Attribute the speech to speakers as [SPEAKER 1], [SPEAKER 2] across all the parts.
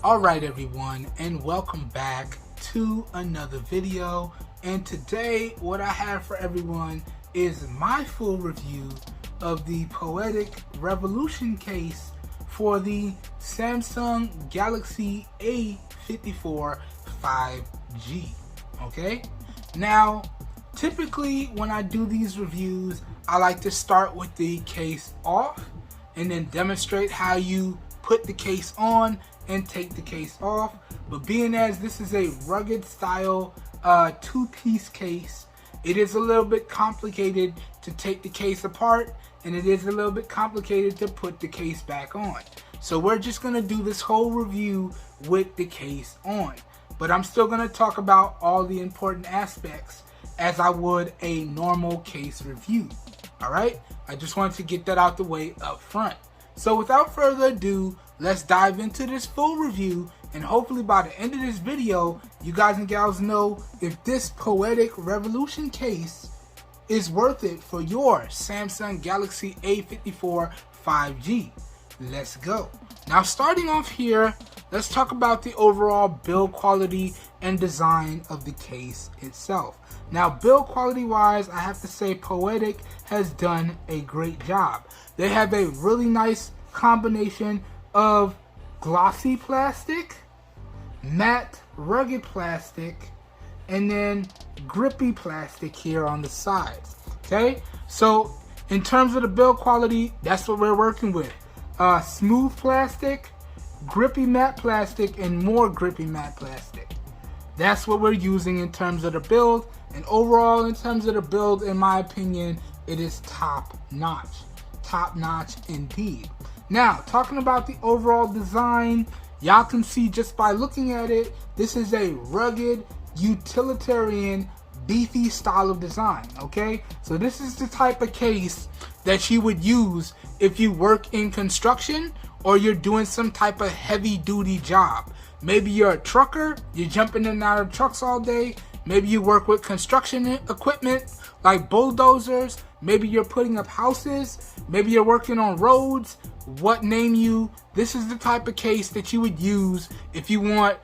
[SPEAKER 1] Alright everyone, and welcome back to another video. And today what I have for everyone is my full review of the Poetic Revolution case for the Samsung Galaxy A54 5G. Okay, now typically when I do these reviews, I like to start with the case off and then demonstrate how you put the case on and take the case off. But being as this is a rugged style two-piece case, it is a little bit complicated to take the case apart, and it is a little bit complicated to put the case back on. So we're just going to do this whole review with the case on, but I'm still going to talk about all the important aspects as I would a normal case review. Alright, I just wanted to get that out the way up front. So without further ado, let's dive into this full review, and hopefully by the end of this video, you guys and gals know if this Poetic Revolution case is worth it for your Samsung Galaxy A54 5G. Let's go. Now starting off here, let's talk about the overall build quality and design of the case itself. Now build quality wise, I have to say Poetic has done a great job. They have a really nice combination of glossy plastic, matte rugged plastic, and then grippy plastic here on the sides. Okay, so in terms of the build quality, that's what we're working with. Smooth plastic, grippy matte plastic, and more grippy matte plastic. That's what we're using in terms of the build, and overall in terms of the build, in my opinion, it is top notch. Top notch indeed. Now, talking about the overall design, y'all can see just by looking at it, this is a rugged, utilitarian, beefy style of design, okay? So this is the type of case that you would use if you work in construction or you're doing some type of heavy duty job. Maybe you're a trucker, you're jumping in and out of trucks all day. Maybe you work with construction equipment like bulldozers. Maybe you're putting up houses. Maybe you're working on roads. What name you? This is the type of case that you would use if you want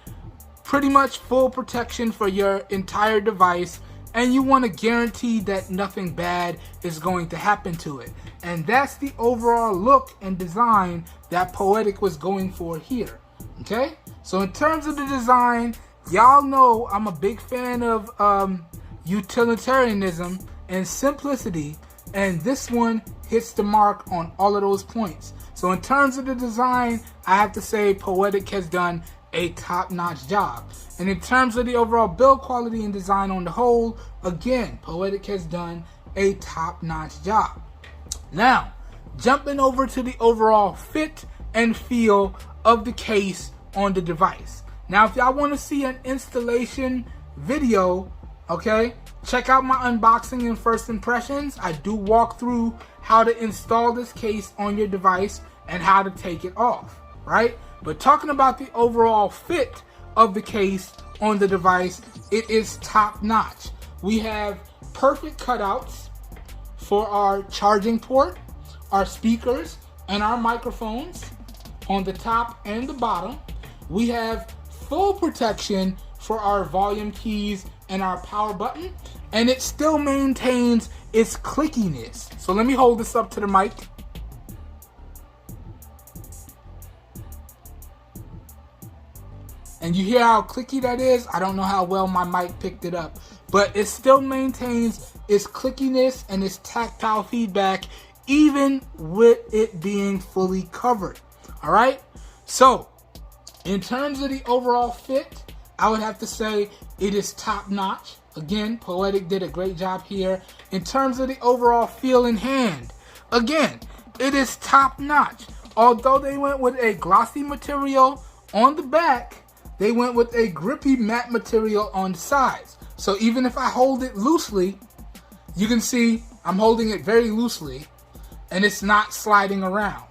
[SPEAKER 1] pretty much full protection for your entire device and you want to guarantee that nothing bad is going to happen to it. And that's the overall look and design that Poetic was going for here. Okay? So in terms of the design, y'all know I'm a big fan of utilitarianism and simplicity, and this one hits the mark on all of those points. So in terms of the design, I have to say Poetic has done a top-notch job. And in terms of the overall build quality and design on the whole, again, Poetic has done a top-notch job. Now, jumping over to the overall fit and feel of the case on the device. Now, if y'all want to see an installation video, okay, check out my unboxing and first impressions. I do walk through how to install this case on your device and how to take it off, right? But talking about the overall fit of the case on the device, it is top notch. We have perfect cutouts for our charging port, our speakers, and our microphones on the top and the bottom. We have full protection for our volume keys and our power button, and it still maintains its clickiness. So let me hold this up to the mic. And you hear how clicky that is? I don't know how well my mic picked it up, but it still maintains its clickiness and its tactile feedback even with it being fully covered. All right? So, in terms of the overall fit, I would have to say it is top notch. Again, Poetic did a great job here. In terms of the overall feel in hand, again, it is top notch. Although they went with a glossy material on the back, they went with a grippy matte material on the sides. So even if I hold it loosely, you can see I'm holding it very loosely and it's not sliding around.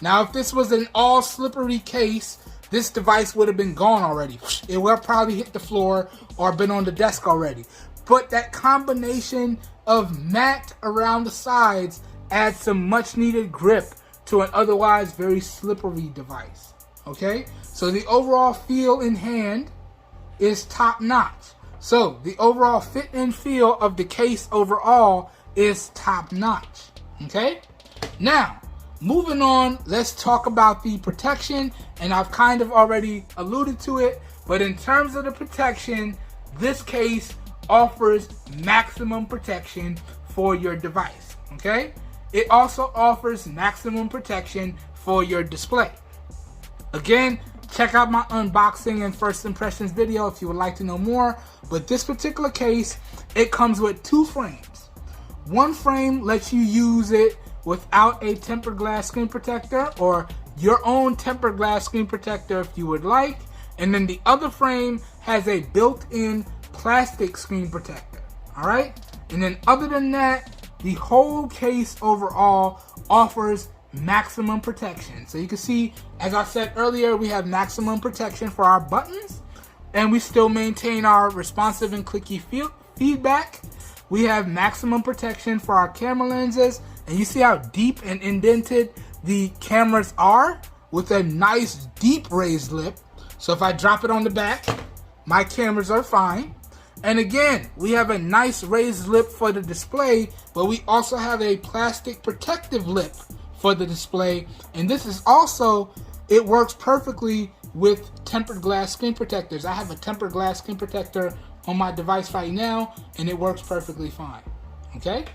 [SPEAKER 1] Now, if this was an all slippery case, this device would have been gone already. It would have probably hit the floor or been on the desk already. But that combination of matte around the sides adds some much needed grip to an otherwise very slippery device. Okay, So the overall feel in hand is top notch. So the overall fit and feel of the case overall is top notch. Okay? Now, moving on, let's talk about the protection. And I've kind of already alluded to it, but in terms of the protection, this case offers maximum protection for your device. Okay? It also offers maximum protection for your display. Again, check out my unboxing and first impressions video if you would like to know more. But this particular case, it comes with 2 frames. One frame lets you use it without a tempered glass screen protector, or your own tempered glass screen protector if you would like. And then the other frame has a built-in plastic screen protector. Alright? And then other than that, the whole case overall offers maximum protection. So you can see, as I said earlier, we have maximum protection for our buttons, and we still maintain our responsive and clicky feedback. We have maximum protection for our camera lenses, and you see how deep and indented the cameras are with a nice deep raised lip. So if I drop it on the back, my cameras are fine. And again, we have a nice raised lip for the display, but we also have a plastic protective lip for the display. And this is also, it works perfectly with tempered glass screen protectors. I have a tempered glass screen protector on my device right now, and it works perfectly fine. Okay?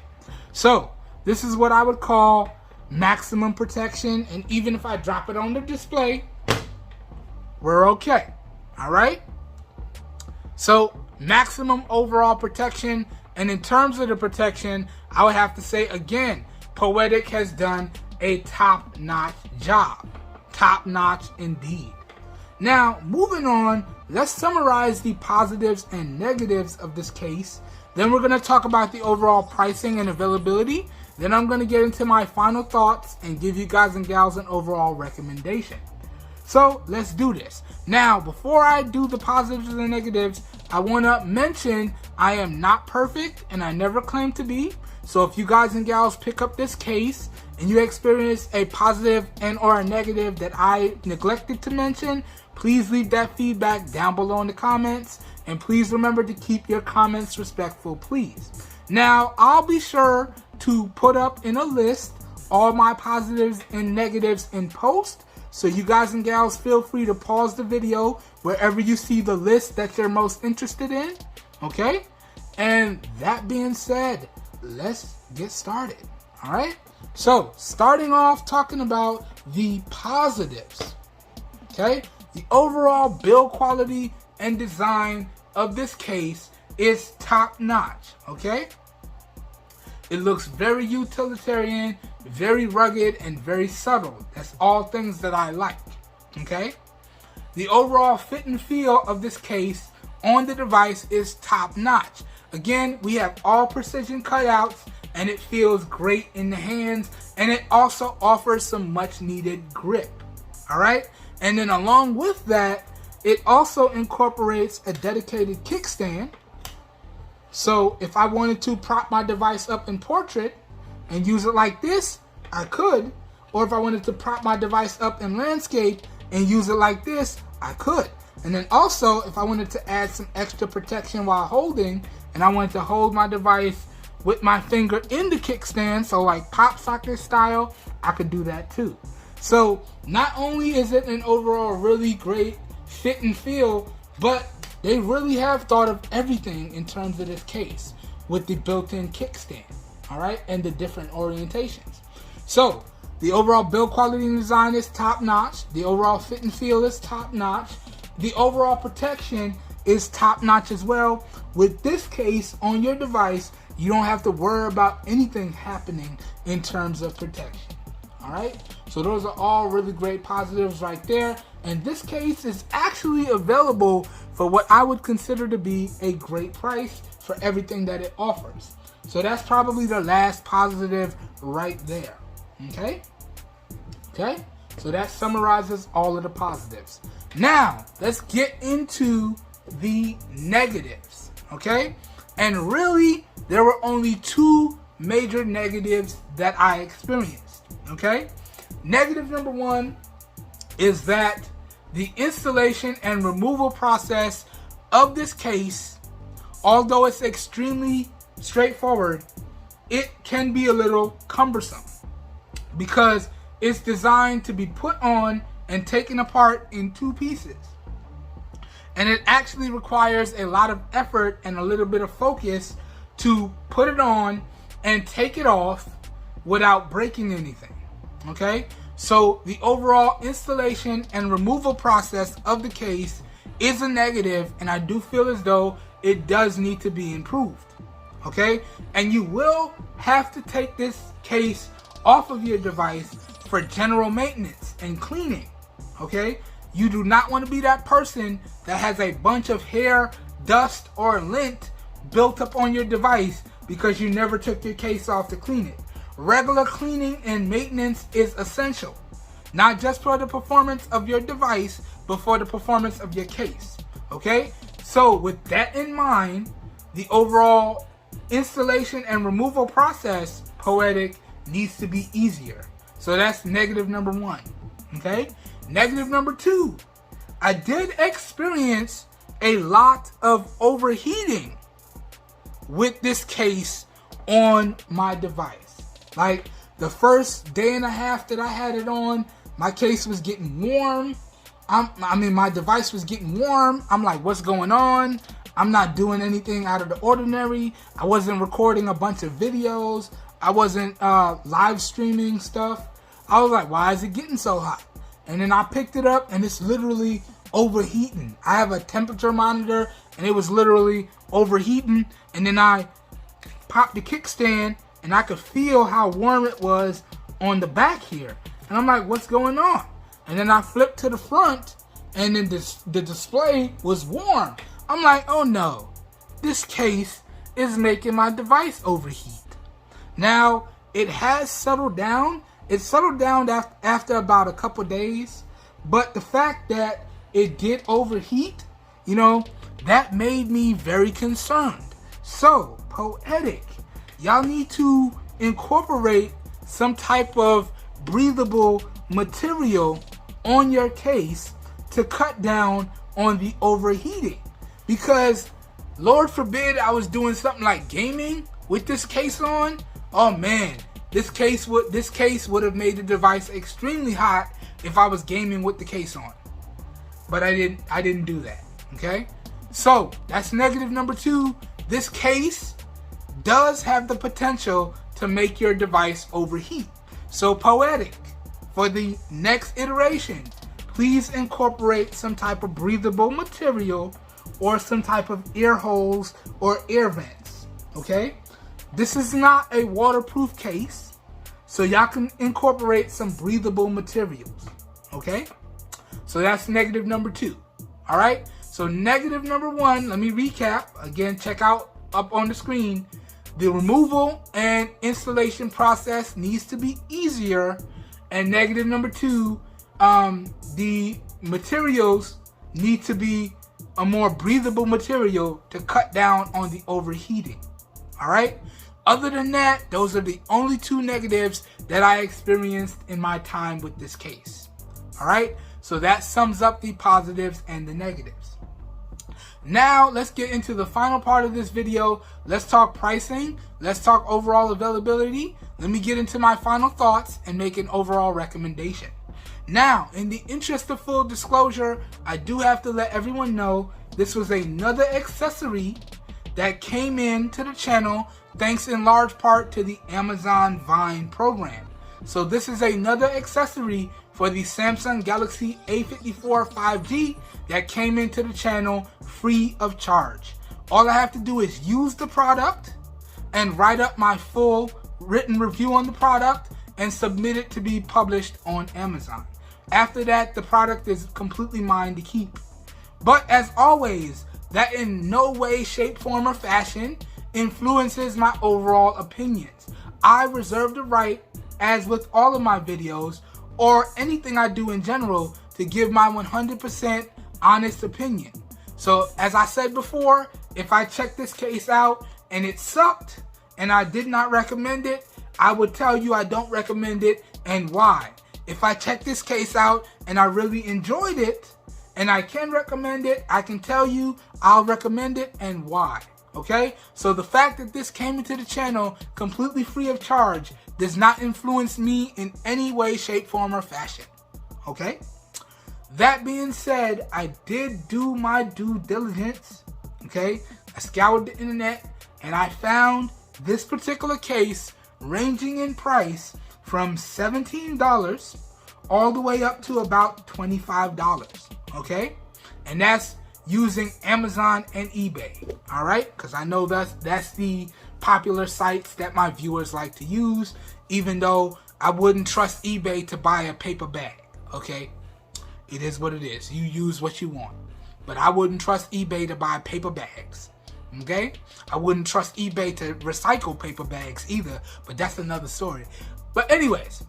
[SPEAKER 1] So, this is what I would call maximum protection, and even if I drop it on the display, we're okay. Alright? So, maximum overall protection, and in terms of the protection, I would have to say again, Poetic has done a top-notch job. Top-notch indeed. Now, moving on, let's summarize the positives and negatives of this case. Then we're going to talk about the overall pricing and availability. Then I'm going to get into my final thoughts and give you guys and gals an overall recommendation. So, let's do this. Now, before I do the positives and the negatives, I want to mention I am not perfect and I never claim to be. So if you guys and gals pick up this case and you experience a positive and or a negative that I neglected to mention, please leave that feedback down below in the comments. And please remember to keep your comments respectful, please. Now, I'll be sure to put up in a list all my positives and negatives in post. So you guys and gals feel free to pause the video wherever you see the list that you're most interested in. Okay? And that being said, let's get started. Alright? So, starting off talking about the positives. Okay? The overall build quality and design of this case is top notch. Okay? It looks very utilitarian, very rugged, and very subtle. That's all things that I like. Okay? The overall fit and feel of this case on the device is top notch. Again, we have all precision cutouts, and it feels great in the hands, and it also offers some much needed grip. Alright? And then along with that, it also incorporates a dedicated kickstand. So if I wanted to prop my device up in portrait and use it like this, I could. Or if I wanted to prop my device up in landscape and use it like this, I could. And then also, if I wanted to add some extra protection while holding, and I wanted to hold my device with my finger in the kickstand, so like pop socket style, I could do that too. So not only is it an overall really great fit and feel, but they really have thought of everything in terms of this case with the built-in kickstand, alright, and the different orientations. So, the overall build quality and design is top-notch. The overall fit and feel is top-notch. The overall protection is top-notch as well. With this case, on your device, you don't have to worry about anything happening in terms of protection, alright? So those are all really great positives right there. And this case is actually available for what I would consider to be a great price for everything that it offers. So that's probably the last positive right there. Okay? Okay? So that summarizes all of the positives. Now, let's get into the negatives. Okay? And really, there were only 2 major negatives that I experienced. Okay? Negative number 1 is that the installation and removal process of this case, although it's extremely straightforward, it can be a little cumbersome because it's designed to be put on and taken apart in 2 pieces. And it actually requires a lot of effort and a little bit of focus to put it on and take it off without breaking anything. Okay? So the overall installation and removal process of the case is a negative, and I do feel as though it does need to be improved. Okay? And you will have to take this case off of your device for general maintenance and cleaning. Okay? You do not want to be that person that has a bunch of hair, dust, or lint built up on your device because you never took your case off to clean it. Regular cleaning and maintenance is essential, not just for the performance of your device, but for the performance of your case. Okay? So with that in mind, the overall installation and removal process, Poetic, needs to be easier. So that's negative number 1. Okay? Negative number 2, I did experience a lot of overheating with this case on my device. Like the first day and a half that I had it on, my case was getting warm. My device was getting warm. I'm like, what's going on? I'm not doing anything out of the ordinary. I wasn't recording a bunch of videos. I wasn't live streaming stuff. I was like, why is it getting so hot? And then I picked it up and it's literally overheating. I have a temperature monitor and it was literally overheating. And then I popped the kickstand and I could feel how warm it was on the back here. And I'm like, what's going on? And then I flipped to the front and then the display was warm. I'm like, oh no, this case is making my device overheat. Now, it has settled down. It settled down after about a couple days, but the fact that it did overheat, that made me very concerned. So, Poetic, y'all need to incorporate some type of breathable material on your case to cut down on the overheating. Because, Lord forbid, I was doing something like gaming with this case on. Oh man. This case would have made the device extremely hot if I was gaming with the case on. But I didn't do that. Okay? So that's negative number 2. This case does have the potential to make your device overheat. So Poetic, for the next iteration, please incorporate some type of breathable material or some type of ear holes or air vents. Okay? This is not a waterproof case, so y'all can incorporate some breathable materials, okay? So that's negative number 2, all right? So negative number 1, let me recap. Again, check out up on the screen. The removal and installation process needs to be easier. And negative number 2, the materials need to be a more breathable material to cut down on the overheating, all right? Other than that, those are the only 2 negatives that I experienced in my time with this case. All right, so that sums up the positives and the negatives. Now, let's get into the final part of this video. Let's talk pricing. Let's talk overall availability. Let me get into my final thoughts and make an overall recommendation. Now, in the interest of full disclosure, I do have to let everyone know this was another accessory that came in to the channel thanks in large part to the Amazon Vine program. So this is another accessory for the Samsung Galaxy A54 5G that came into the channel free of charge. All I have to do is use the product and write up my full written review on the product and submit it to be published on Amazon. After that, the product is completely mine to keep. But as always, that in no way, shape, form, or fashion influences my overall opinions. I reserve the right, as with all of my videos, or anything I do in general, to give my 100% honest opinion. So, as I said before, if I checked this case out and it sucked and I did not recommend it, I would tell you I don't recommend it and why. If I checked this case out and I really enjoyed it and I can recommend it. I can tell you I'll recommend it and why. Okay, so the fact that this came into the channel completely free of charge does not influence me in any way, shape, form, or fashion. Okay, that being said, I did do my due diligence. Okay, I scoured the internet and I found this particular case ranging in price from $17 all the way up to about $25. Okay, and that's using Amazon and eBay. All right, because I know that's the popular sites that my viewers like to use, even though I wouldn't trust eBay to buy a paper bag. Okay, it is what it is. You use what you want, but I wouldn't trust eBay to buy paper bags. Okay, I wouldn't trust eBay to recycle paper bags either, but that's another story. But anyways,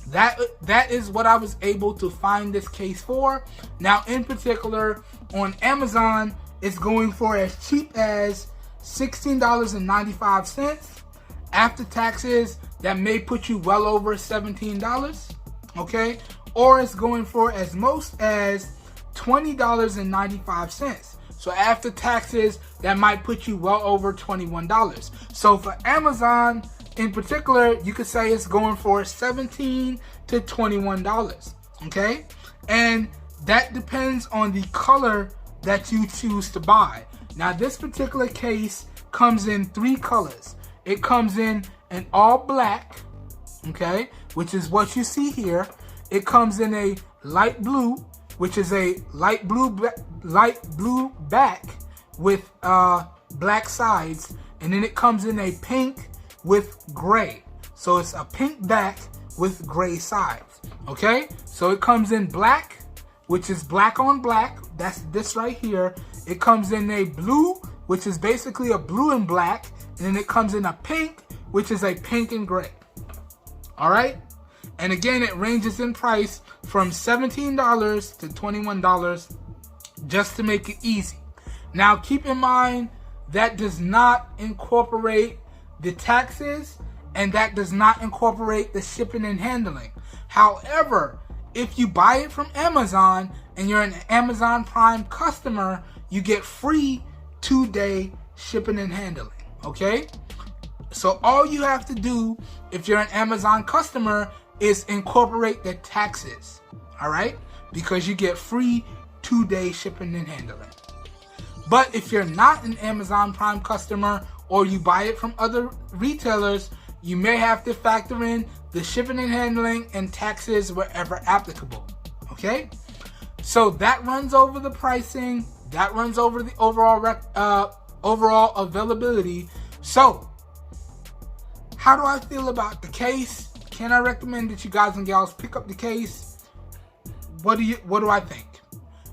[SPEAKER 1] that is what I was able to find this case for. Now, in particular, on Amazon, it's going for as cheap as $16.95. After taxes, that may put you well over $17, okay? Or it's going for as most as $20.95. So after taxes, that might put you well over $21. So for Amazon, in particular, you could say it's going for $17 to $21, okay? And that depends on the color that you choose to buy. Now, this particular case comes in 3 colors. It comes in an all black, okay, which is what you see here. It comes in a light blue, which is a light blue back with black sides, and then it comes in a pink with gray. So it's a pink back with gray sides. Okay, so it comes in black, which is black on black. That's this right here. It comes in a blue, which is basically a blue and black, and then it comes in a pink, which is a pink and gray. All right, and again, it ranges in price from $17 to $21, just to make it easy. Now, keep in mind that does not incorporate the taxes, and that does not incorporate the shipping and handling. However, if you buy it from Amazon and you're an Amazon Prime customer, you get free 2-day shipping and handling. Okay, so all you have to do if you're an Amazon customer is incorporate the taxes. All right, because you get free 2-day shipping and handling. But if you're not an Amazon Prime customer, or you buy it from other retailers, you may have to factor in the shipping and handling and taxes wherever applicable. Okay, so that runs over the pricing, that runs over the overall availability. So how do I feel about the case? Can I recommend that you guys and gals pick up the case? What do I think?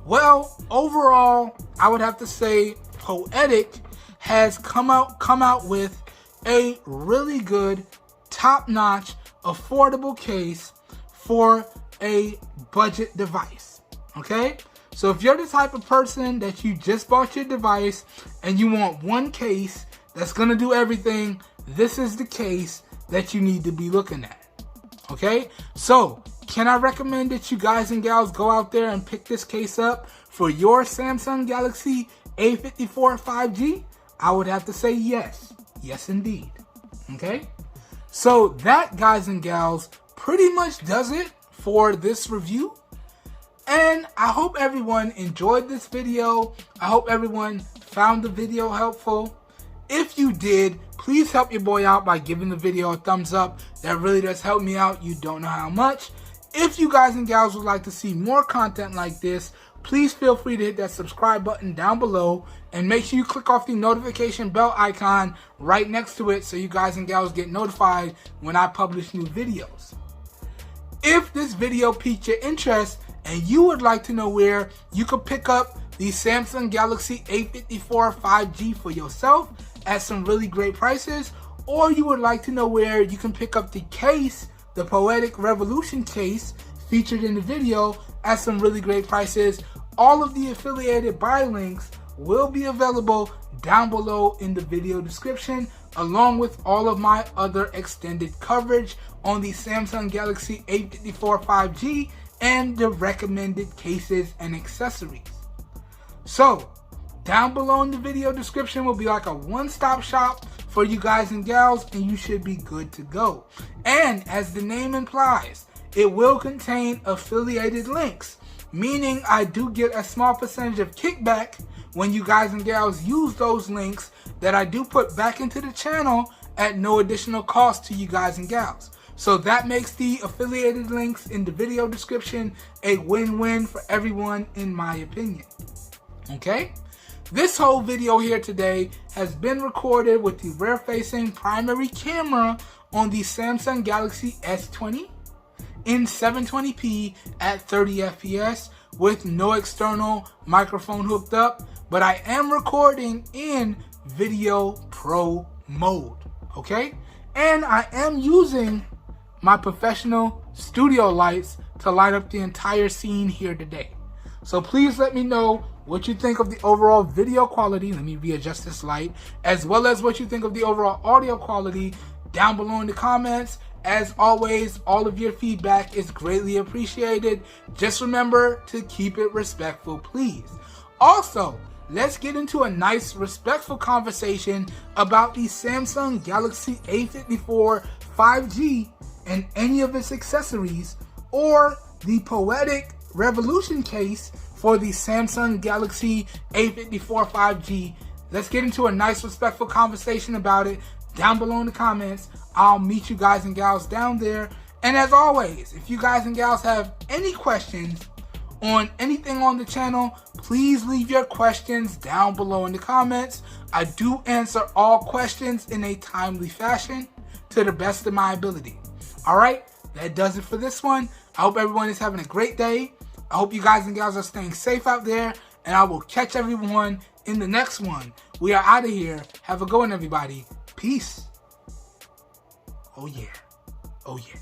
[SPEAKER 1] Well, overall, I would have to say Poetic has come out with a really good, top-notch, affordable case for a budget device. Okay, so if you're the type of person that you just bought your device and you want one case that's gonna do everything, this is the case that you need to be looking at. Okay, so can I recommend that you guys and gals go out there and pick this case up for your Samsung Galaxy A54 5G? I would have to say yes. Yes, indeed. Okay, so that, guys and gals, pretty much does it for this review. And I hope everyone enjoyed this video. I hope everyone found the video helpful. If you did, please help your boy out by giving the video a thumbs up. That really does help me out. You don't know how much. If you guys and gals would like to see more content like this, please feel free to hit that subscribe button down below, and make sure you click off the notification bell icon right next to it so you guys and gals get notified when I publish new videos. If this video piqued your interest and you would like to know where you could pick up the Samsung Galaxy A54 5G for yourself at some really great prices, or you would like to know where you can pick up the case, the Poetic Revolution case featured in the video at some really great prices, all of the affiliated buy links will be available down below in the video description, along with all of my other extended coverage on the Samsung Galaxy A54 5G and the recommended cases and accessories. So, down below in the video description will be like a one-stop shop for you guys and gals, and you should be good to go. And as the name implies, it will contain affiliated links, meaning I do get a small percentage of kickback when you guys and gals use those links that I do put back into the channel at no additional cost to you guys and gals. So that makes the affiliated links in the video description a win-win for everyone, in my opinion. Okay? This whole video here today has been recorded with the rear-facing primary camera on the Samsung Galaxy S20 in 720p at 30 FPS with no external microphone hooked up, but I am recording in Video Pro mode, okay? And I am using my professional studio lights to light up the entire scene here today. So please let me know what you think of the overall video quality. Let me readjust this light, as well as what you think of the overall audio quality down below in the comments. As always, all of your feedback is greatly appreciated. Just remember to keep it respectful, please. Also, let's get into a nice, respectful conversation about the Samsung Galaxy A54 5G and any of its accessories, or the Poetic Revolution case for the Samsung Galaxy A54 5G. Let's get into a nice, respectful conversation about it down below in the comments. I'll meet you guys and gals down there. And as always, if you guys and gals have any questions on anything on the channel, please leave your questions down below in the comments. I do answer all questions in a timely fashion to the best of my ability. Alright, that does it for this one. I hope everyone is having a great day. I hope you guys and gals are staying safe out there, and I will catch everyone in the next one. We are out of here. Have a good one, everybody. Peace. Oh yeah. Oh yeah.